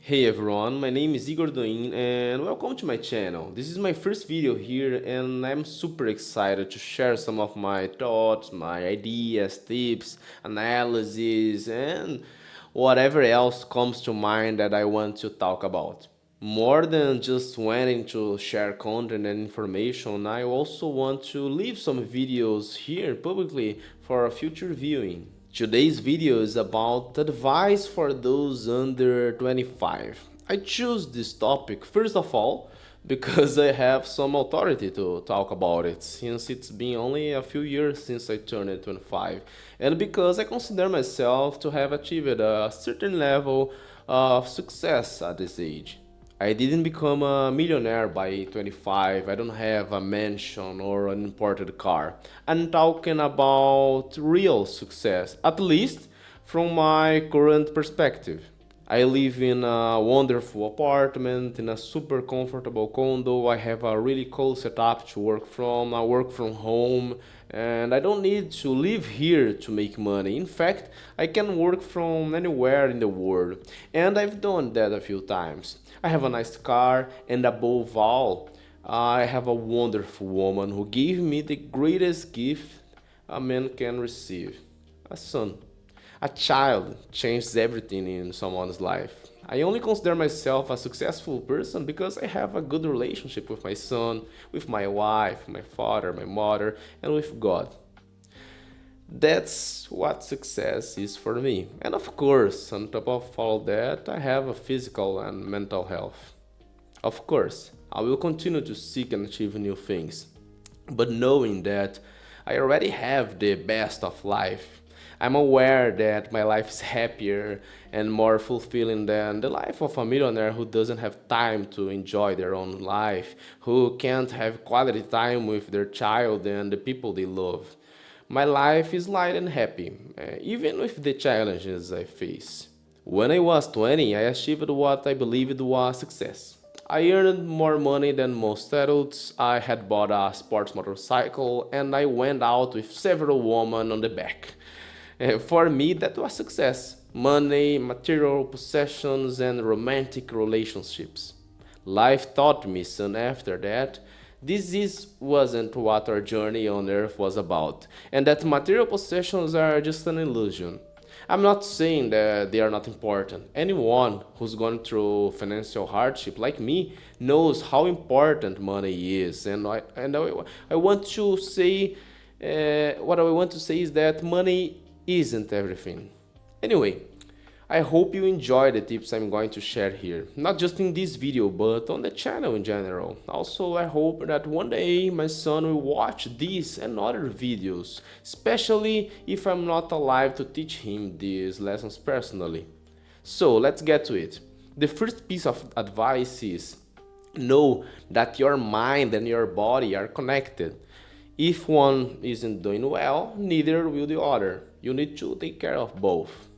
Hey everyone, my name is Igor Doin and welcome to my channel. This is my first video here and I'm super excited to share some of my thoughts, my ideas, tips, analysis and whatever else comes to mind that I want to talk about. More than just wanting to share content and information, I also want to leave some videos here publicly for future viewing. Today's video is about advice for those under 25. I choose this topic first of all because I have some authority to talk about it since it's been only a few years since I turned 25 and because I consider myself to have achieved a certain level of success at this age. I didn't become a millionaire by 25. I don't have a mansion or an imported car. I'm talking about real success, at least from my current perspective. I live in a wonderful apartment, in a super comfortable condo. I have a really cool setup to work from. I work from home, and I don't need to live here to make money. In fact, I can work from anywhere in the world, and I've done that a few times. I have a nice car, and above all, I have a wonderful woman who gave me the greatest gift a man can receive, a son. A child changes everything in someone's life. I only consider myself a successful person because I have a good relationship with my son, with my wife, my father, my mother, and with God. That's what success is for me. And of course, on top of all that, I have a physical and mental health. Of course, I will continue to seek and achieve new things, but knowing that I already have the best of life, I'm aware that my life is happier and more fulfilling than the life of a millionaire who doesn't have time to enjoy their own life, who can't have quality time with their child and the people they love. My life is light and happy, even with the challenges I face. When I was 20, I achieved what I believed was success. I earned more money than most adults, I had bought a sports motorcycle, and I went out with several women on the back. For me, that was success. Money, material possessions, and romantic relationships. Life taught me soon after that wasn't what our journey on earth was about, and that material possessions are just an illusion. I'm not saying that they are not important. Anyone who's gone through financial hardship like me knows how important money is, I want to say what I want to say is that money isn't everything. Anyway, I hope you enjoy the tips I'm going to share here, not just in this video, but on the channel in general. Also, I hope that one day my son will watch these and other videos, especially if I'm not alive to teach him these lessons personally. So, let's get to it. The first piece of advice is know that your mind and your body are connected. If one isn't doing well, neither will the other. You need to take care of both.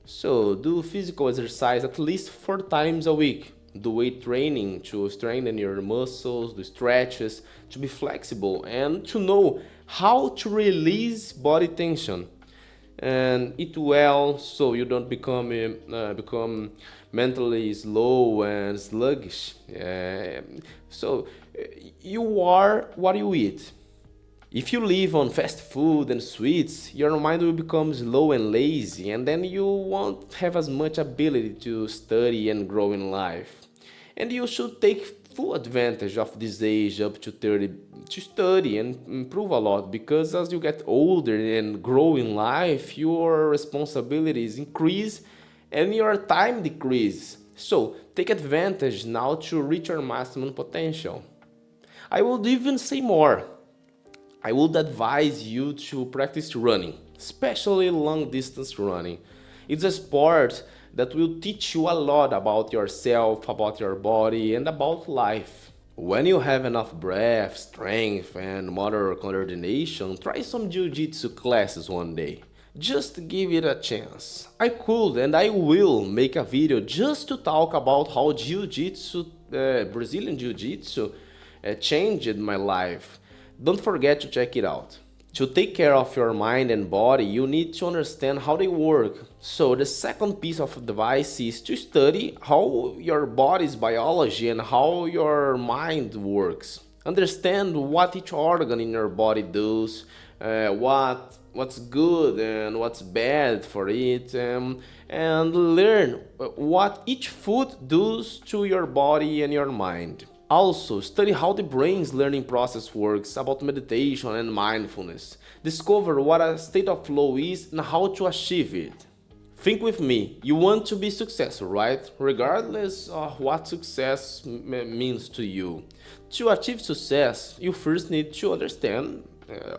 So, do physical exercise at least 4 times a week. Do weight training to strengthen your muscles, do stretches, to be flexible, and to know how to release body tension. And eat well so you don't become mentally slow and sluggish. You are what you eat. If you live on fast food and sweets, your mind will become slow and lazy, and then you won't have as much ability to study and grow in life. And you should take full advantage of this age up to 30 to study and improve a lot because as you get older and grow in life, your responsibilities increase and your time decrease. So take advantage now to reach your maximum potential. I would even say more. I would advise you to practice running, especially long distance running. It's a sport that will teach you a lot about yourself, about your body, and about life. When you have enough breath, strength, and motor coordination, try some jiu jitsu classes one day. Just give it a chance. I could and I will make a video just to talk about how Brazilian Jiu Jitsu, changed my life. Don't forget to check it out. To take care of your mind and body, you need to understand how they work. So the second piece of advice is to study how your body's biology and how your mind works. Understand what each organ in your body does, what's good and what's bad for it, and learn what each food does to your body and your mind. Also, study how the brain's learning process works about meditation and mindfulness. Discover what a state of flow is and how to achieve it. Think with me, you want to be successful, right? Regardless of what success means to you. To achieve success, you first need to understand,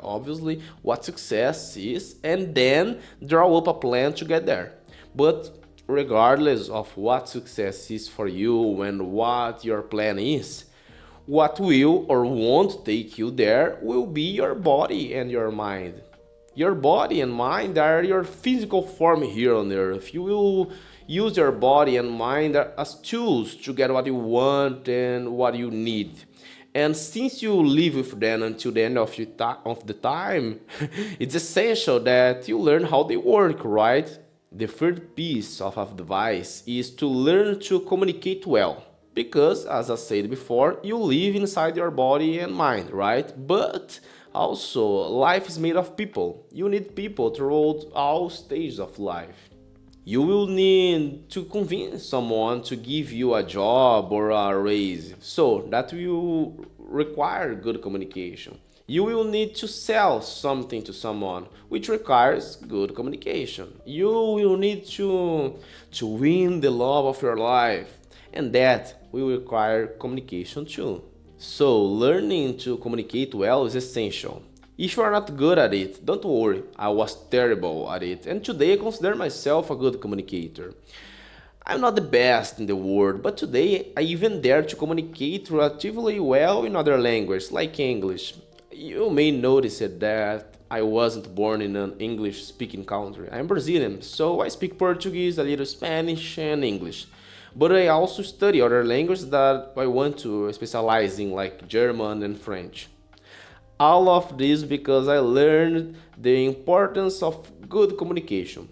obviously, what success is and then draw up a plan to get there. But regardless of what success is for you and what your plan is, what will or won't take you there will be your body and your mind. Your body and mind are your physical form here on earth. You will use your body and mind as tools to get what you want and what you need. And since you live with them until the end of the time, it's essential that you learn how they work, right? The third piece of advice is to learn to communicate well. Because, as I said before, you live inside your body and mind, right? But also, life is made of people. You need people throughout all stages of life. You will need to convince someone to give you a job or a raise. So that will require good communication. You will need to sell something to someone, which requires good communication. You will need to win the love of your life, and that will require communication too. So, learning to communicate well is essential. If you are not good at it, don't worry, I was terrible at it, and today I consider myself a good communicator. I'm not the best in the world, but today I even dare to communicate relatively well in other languages, like English. You may notice it that I wasn't born in an English speaking country. I'm Brazilian, so I speak Portuguese, a little Spanish, and English. But I also study other languages that I want to specialize in, like German and French. All of this because I learned the importance of good communication.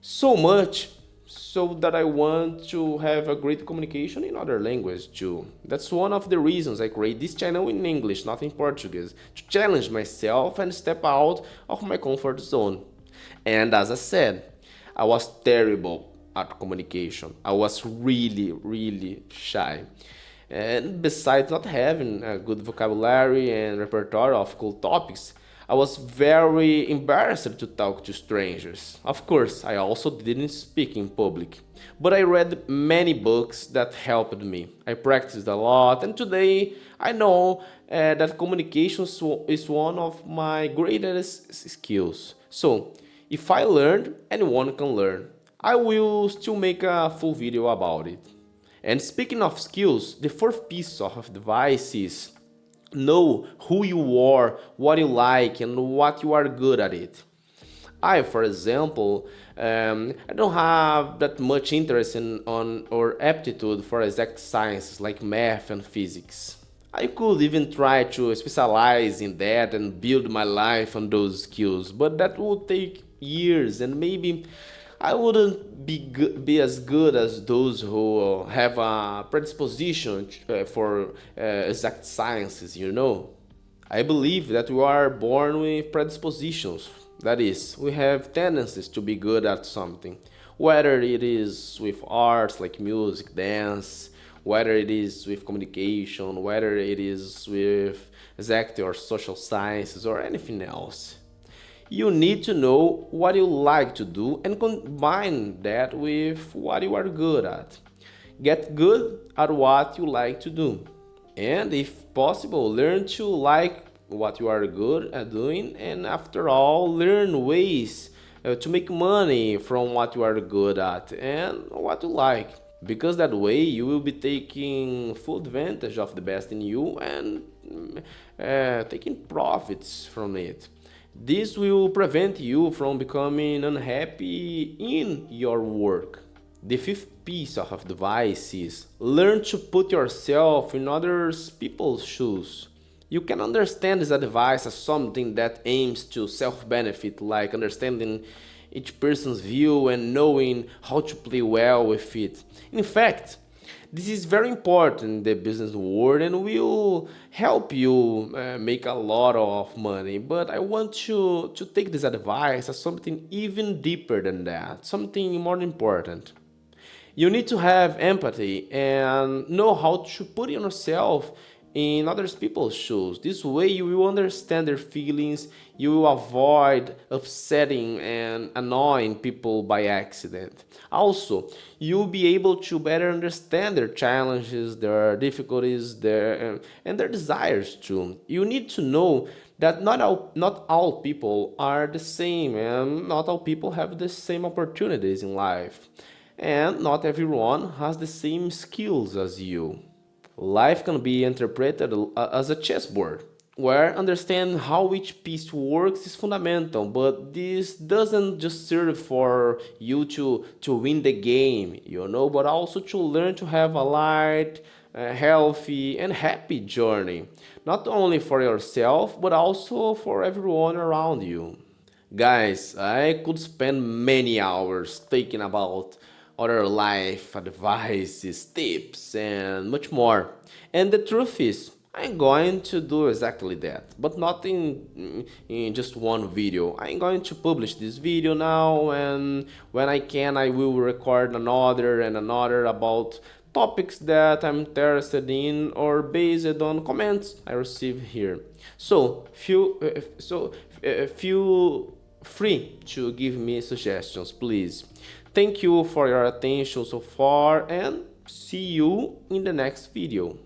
So much so that I want to have a great communication in other languages too. That's one of the reasons I create this channel in English, not in Portuguese, to challenge myself and step out of my comfort zone. And as I said, I was terrible at communication. I was really, really shy. And besides not having a good vocabulary and repertoire of cool topics, I was very embarrassed to talk to strangers. Of course, I also didn't speak in public, but I read many books that helped me. I practiced a lot, and today I know that communication is one of my greatest skills. So, if I learned, anyone can learn. I will still make a full video about it. And speaking of skills, the fourth piece of advice is know who you are, what you like, and what you are good at it. I, for example, I don't have that much interest in on or aptitude for exact sciences like math and physics. I could even try to specialize in that and build my life on those skills, but that would take years and maybe I wouldn't be as good as those who have a predisposition for exact sciences, you know. I believe that we are born with predispositions. That is, we have tendencies to be good at something, whether it is with arts like music, dance, whether it is with communication, whether it is with exact or social sciences or anything else. You need to know what you like to do and combine that with what you are good at. Get good at what you like to do. And if possible, learn to like what you are good at doing, and after all, learn ways to make money from what you are good at and what you like. Because that way you will be taking full advantage of the best in you and taking profits from it. This will prevent you from becoming unhappy in your work. The fifth piece of advice is learn to put yourself in other people's shoes. You can understand this advice as something that aims to self benefit, like understanding each person's view and knowing how to play well with it. In fact, this is very important in the business world and will help you make a lot of money. But I want to take this advice as something even deeper than that, something more important. You need to have empathy and know how to put yourself in other people's shoes. This way, you will understand their feelings, you will avoid upsetting and annoying people by accident. Also, you'll be able to better understand their challenges, their difficulties, and their desires too. You need to know that not all people are the same and not all people have the same opportunities in life and not everyone has the same skills as you. Life can be interpreted as a chessboard, where understanding how each piece works is fundamental, but this doesn't just serve for you to win the game, but also to learn to have a light, healthy, and happy journey, not only for yourself, but also for everyone around you. Guys, I could spend many hours thinking about other life advices, tips, and much more. And the truth is, I'm going to do exactly that, but not in just one video. I'm going to publish this video now, and when I can, I will record another and another about topics that I'm interested in or based on comments I receive here. Feel free to give me suggestions, please. Thank you for your attention so far and see you in the next video.